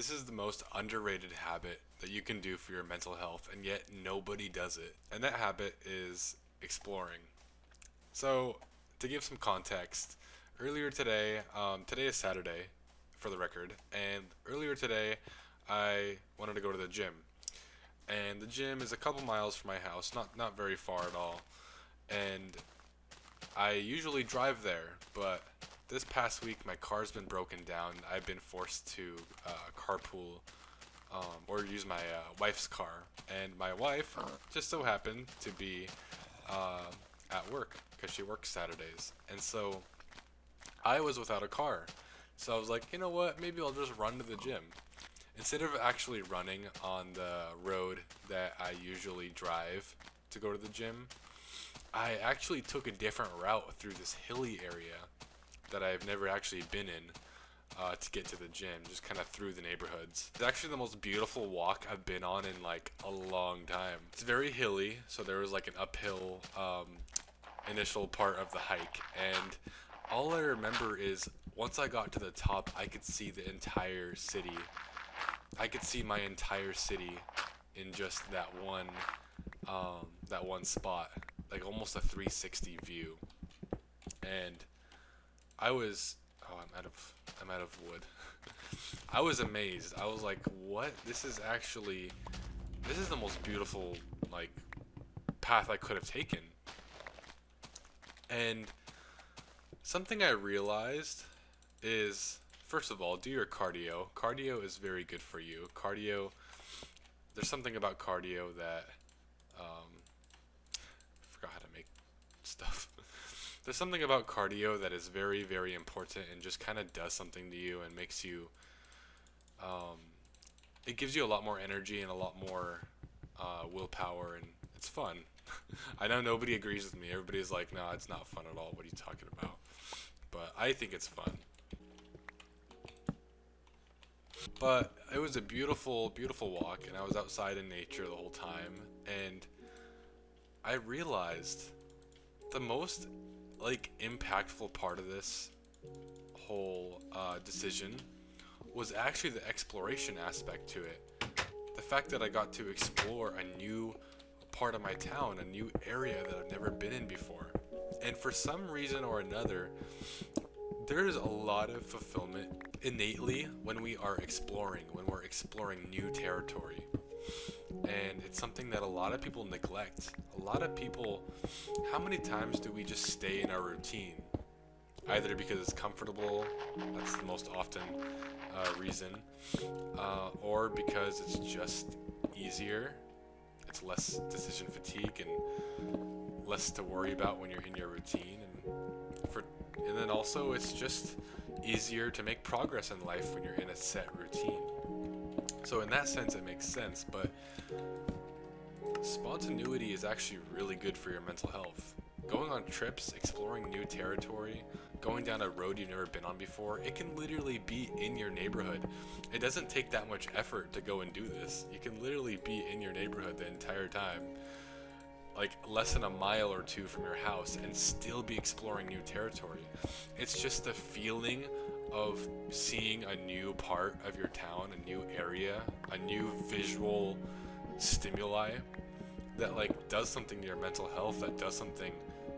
This is the most underrated habit that you can do for your mental health, and yet nobody does it. And that habit is exploring. So, to give some context, earlier today, today is Saturday, for the record, and earlier today, I wanted to go to the gym. And the gym is a couple miles from my house, not very far at all. And I usually drive there, but this past week my car's been broken down. I've been forced to carpool or use my wife's car, and my wife just so happened to be uh, at work because she works Saturdays, and so I was without a car. So I was like, you know what? Maybe I'll just run to the gym. Instead of actually running on the road that I usually drive to go to the gym, I actually took a different route through this hilly area that I've never actually been in to get to the gym, just kind of through the neighborhoods. It's actually the most beautiful walk I've been on in like a long time. It's very hilly, so there was like an uphill initial part of the hike, and all I remember is once I got to the top, I could see the entire city. I could see my entire city in just that one spot, like almost a 360 view. And I was, oh, I'm out of wood. I was amazed. I was like, what? This is the most beautiful like path I could have taken. And something I realized is, first of all, do your cardio. Cardio is very good for you. Cardio, there's something about cardio that, I forgot how to make stuff. There's something about cardio that is very, very important and just kind of does something to you and makes you, um, it gives you a lot more energy and a lot more willpower, and it's fun. I know nobody agrees with me. Everybody's like, no, it's not fun at all. What are you talking about? But I think it's fun. But it was a beautiful, beautiful walk, and I was outside in nature the whole time, and I realized the most like impactful part of this whole decision was actually the exploration aspect to it. The fact that I got to explore a new part of my town, a new area that I've never been in before. And for some reason or another, there's a lot of fulfillment innately when we are exploring, when we're exploring new territory. And it's something that a lot of people neglect. A lot of people, how many times do we just stay in our routine? Either because it's comfortable, that's the most often reason, or because it's just easier. It's less decision fatigue and less to worry about when you're in your routine, and then also it's just easier to make progress in life when you're in a set routine. So in that sense, it makes sense, but spontaneity is actually really good for your mental health. Going on trips, exploring new territory, going down a road you've never been on before, it can literally be in your neighborhood. It doesn't take that much effort to go and do this. You can literally be in your neighborhood the entire time, like less than a mile or two from your house, and still be exploring new territory. It's just the feeling of seeing a new part of your town, a new area, a new visual stimuli that like does something to your mental health, that does something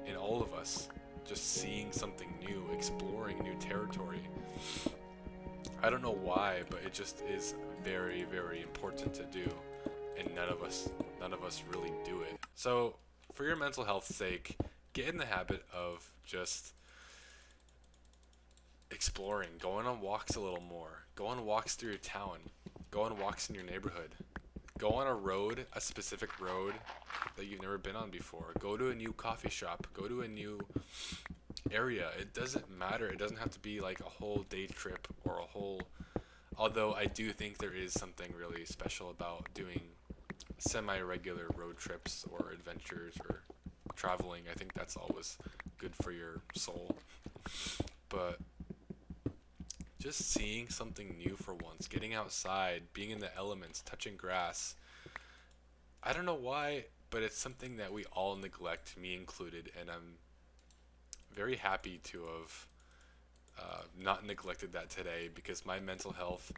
in all of us. Just seeing something new, exploring new territory. I don't know why, but it just is very, very important to do, and none of us really do it. So, for your mental health's sake, get in the habit of just exploring, going on walks a little more, go on walks through your town, go on walks in your neighborhood, go on a road, a specific road that you've never been on before, go to a new coffee shop, go to a new area. It doesn't matter. It doesn't have to be like a whole day trip or a whole, although I do think there is something really special about doing semi-regular road trips or adventures or traveling. I think that's always good for your soul. But just seeing something new for once, getting outside, being in the elements, touching grass. I don't know why, but it's something that we all neglect, me included, and I'm very happy to have not neglected that today, because my mental health,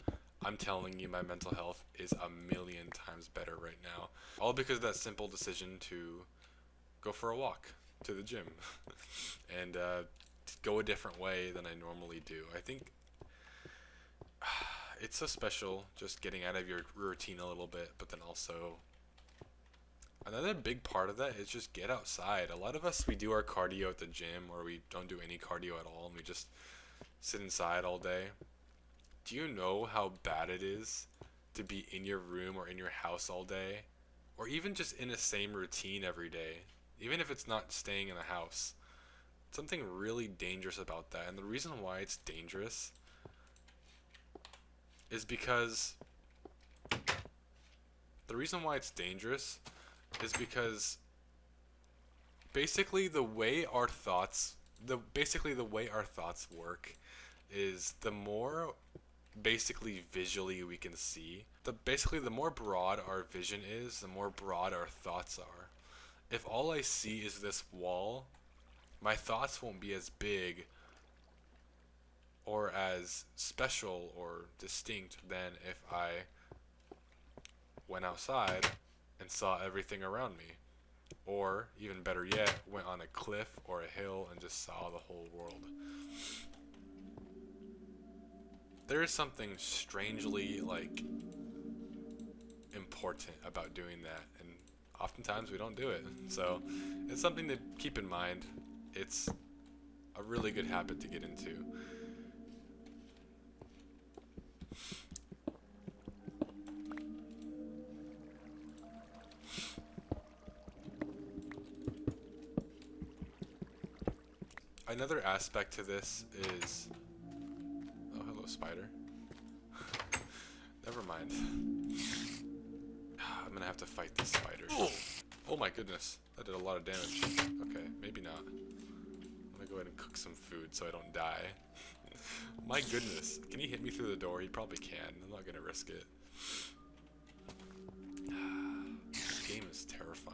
I'm telling you, my mental health is a million times better right now. All because of that simple decision to go for a walk to the gym and go a different way than I normally do. I think it's so special just getting out of your routine a little bit, but then also another big part of that is just get outside. A lot of us, we do our cardio at the gym, or we don't do any cardio at all, and we just sit inside all day. Do you know how bad it is to be in your room or in your house all day, or even just in the same routine every day, even if it's not staying in the house? Something really dangerous about that, and the reason why it's dangerous is because the reason why it's dangerous is because basically the way our thoughts work is the more basically visually we can see, the more broad our vision is, the more broad our thoughts are. If all I see is this wall, my thoughts won't be as big or as special or distinct than if I went outside and saw everything around me. Or, even better yet, went on a cliff or a hill and just saw the whole world. There is something strangely, important about doing that, and oftentimes we don't do it. So, it's something to keep in mind. It's a really good habit to get into. Another aspect to this is... Oh, hello, spider. Never mind. I'm gonna have to fight this spider. Oh my goodness, that did a lot of damage. Okay, maybe not. I'm gonna go ahead and cook some food so I don't die. My goodness, can he hit me through the door? He probably can. I'm not gonna risk it. This game is terrifying.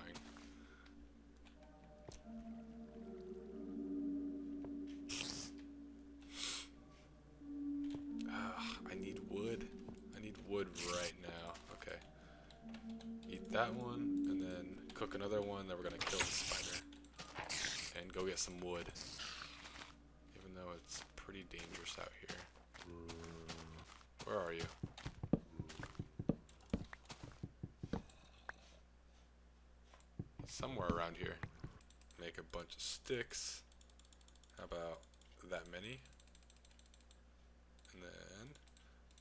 Wood right now. Okay. Eat that one, and then cook another one, then we're gonna kill the spider. And go get some wood. Even though it's pretty dangerous out here. Where are you? Somewhere around here. Make a bunch of sticks. How about that many? And then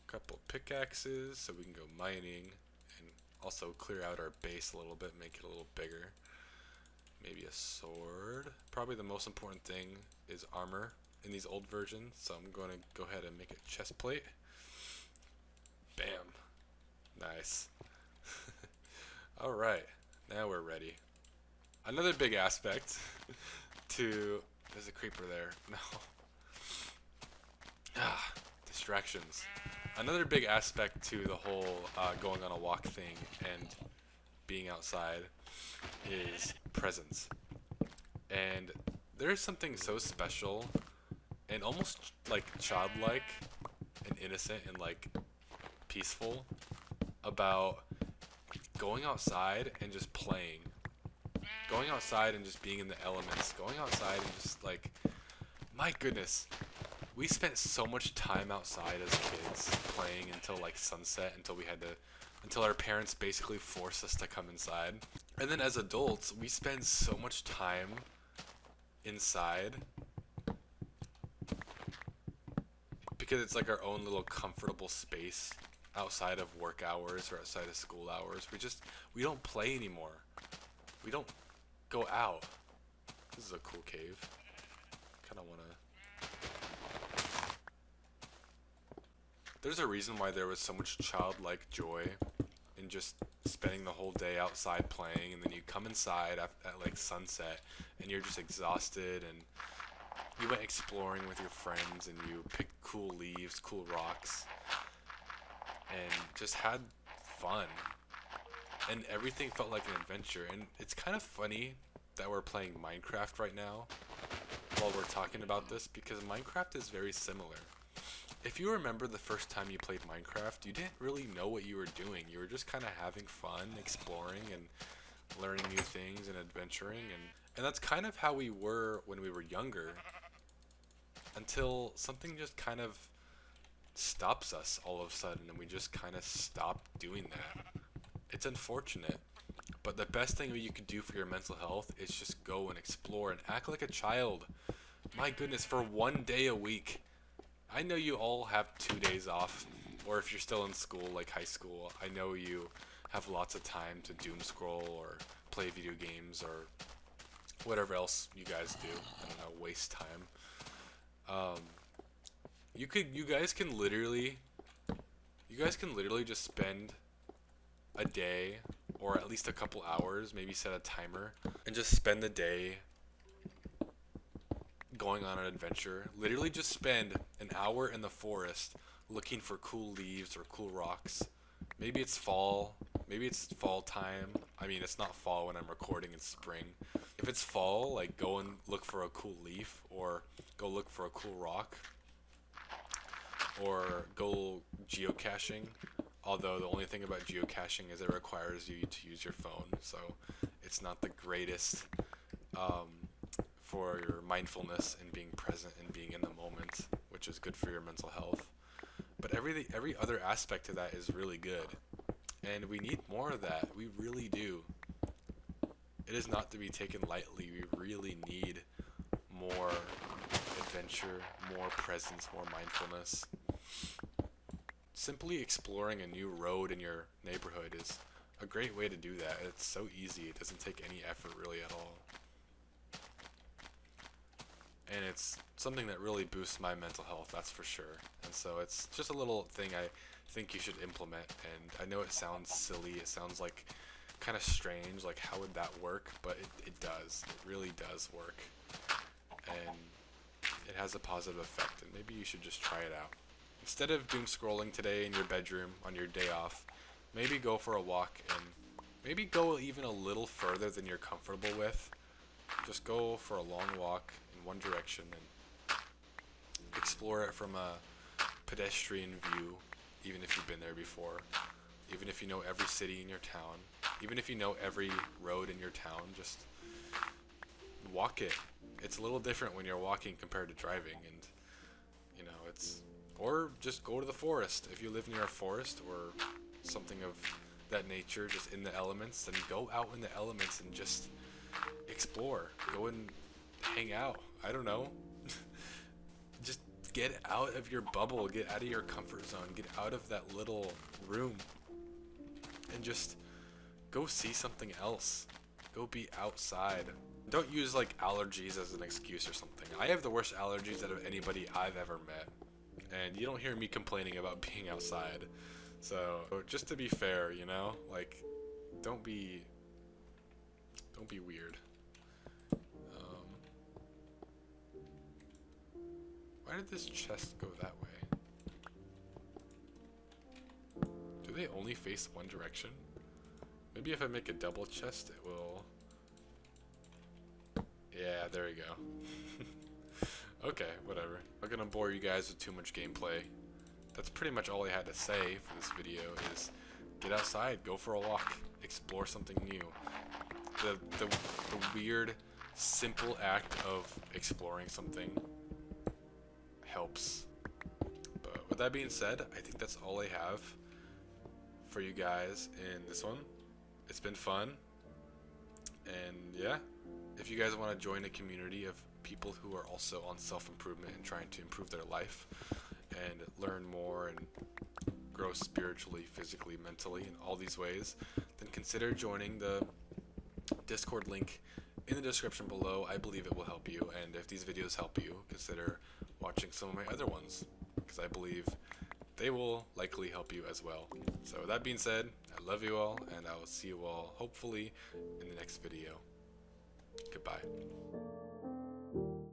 couple pickaxes so we can go mining and also clear out our base a little bit, make it a little bigger. Maybe a sword. Probably the most important thing is armor in these old versions, so I'm going to go ahead and make a chest plate. Bam. Nice. Alright, now we're ready. Another big aspect to... There's a creeper there. No. Distractions. Another big aspect to the whole going on a walk thing and being outside is presence. And there's something so special and almost childlike and innocent and peaceful about going outside and just playing. Going outside and just being in the elements. Going outside and just my goodness. We spent so much time outside as kids playing until sunset, until our parents basically forced us to come inside. And then as adults, we spend so much time inside because it's our own little comfortable space outside of work hours or outside of school hours. We don't play anymore. We don't go out. This is a cool cave. Kind of want to... There's a reason why there was so much childlike joy in just spending the whole day outside playing, and then you come inside at sunset and you're just exhausted, and you went exploring with your friends and you picked cool leaves, cool rocks, and just had fun. And everything felt like an adventure. And it's kind of funny that we're playing Minecraft right now while we're talking about this, because Minecraft is very similar. if you remember the first time you played Minecraft, you didn't really know what you were doing. You were just kind of having fun, exploring, and learning new things and adventuring. And that's kind of how we were when we were younger, until something just kind of stops us all of a sudden, and we just kind of stop doing that. It's unfortunate, but the best thing you can do for your mental health is just go and explore and act like a child. My goodness, for one day a week. I know you all have 2 days off, or if you're still in school, like high school, I know you have lots of time to doom scroll or play video games or whatever else you guys do. I don't know, waste time. You guys can literally just spend a day or at least a couple hours, maybe set a timer, and just spend the day going on an adventure. Literally just spend an hour in the forest looking for cool leaves or cool rocks. Maybe it's fall. Maybe it's fall time. I mean, it's not fall when I'm recording, it's spring. If it's fall, like go and look for a cool leaf or go look for a cool rock or go geocaching. Although the only thing about geocaching is it requires you to use your phone, so it's not the greatest for your mindfulness and being present and being in the moment, which is good for your mental health. But every other aspect of that is really good, and we need more of that. We really do. It is not to be taken lightly. We really need more adventure, more presence, more mindfulness. Simply exploring a new road in your neighborhood is a great way to do that. It's so easy. It doesn't take any effort really at all. And it's something that really boosts my mental health, that's for sure. And so it's just a little thing I think you should implement. And I know it sounds silly. It sounds like kind of strange, like how would that work? But it does. It really does work. And it has a positive effect. And maybe you should just try it out. Instead of doom scrolling today in your bedroom on your day off, maybe go for a walk and maybe go even a little further than you're comfortable with. Just go for a long walk in one direction and explore it from a pedestrian view, even if you've been there before, even if you know every city in your town, even if you know every road in your town, just walk it. It's a little different when you're walking compared to driving, and you know, or just go to the forest. If you live near a forest or something of that nature, just in the elements, then go out in the elements and just explore. Go and hang out. I don't know. Just get out of your bubble. Get out of your comfort zone. Get out of that little room. And just go see something else. Go be outside. Don't use like allergies as an excuse or something. I have the worst allergies out of anybody I've ever met. And you don't hear me complaining about being outside. So just to be fair, you know, like don't be weird. Why did this chest go that way? Do they only face one direction? Maybe if I make a double chest, it will. Yeah, there we go. Okay, whatever. I'm not gonna bore you guys with too much gameplay. That's pretty much all I had to say for this video is get outside, go for a walk, explore something new. The weird, simple act of exploring something helps. But with that being said, I think that's all I have for you guys in this one. It's been fun. And yeah, if you guys want to join a community of people who are also on self-improvement and trying to improve their life and learn more and grow spiritually, physically, mentally, in all these ways, then consider joining the Discord link in the description below. I believe it will help you, and if these videos help you, consider watching some of my other ones, because I believe they will likely help you as well. So with that being said, I love you all, and I will see you all hopefully in the next video. Goodbye.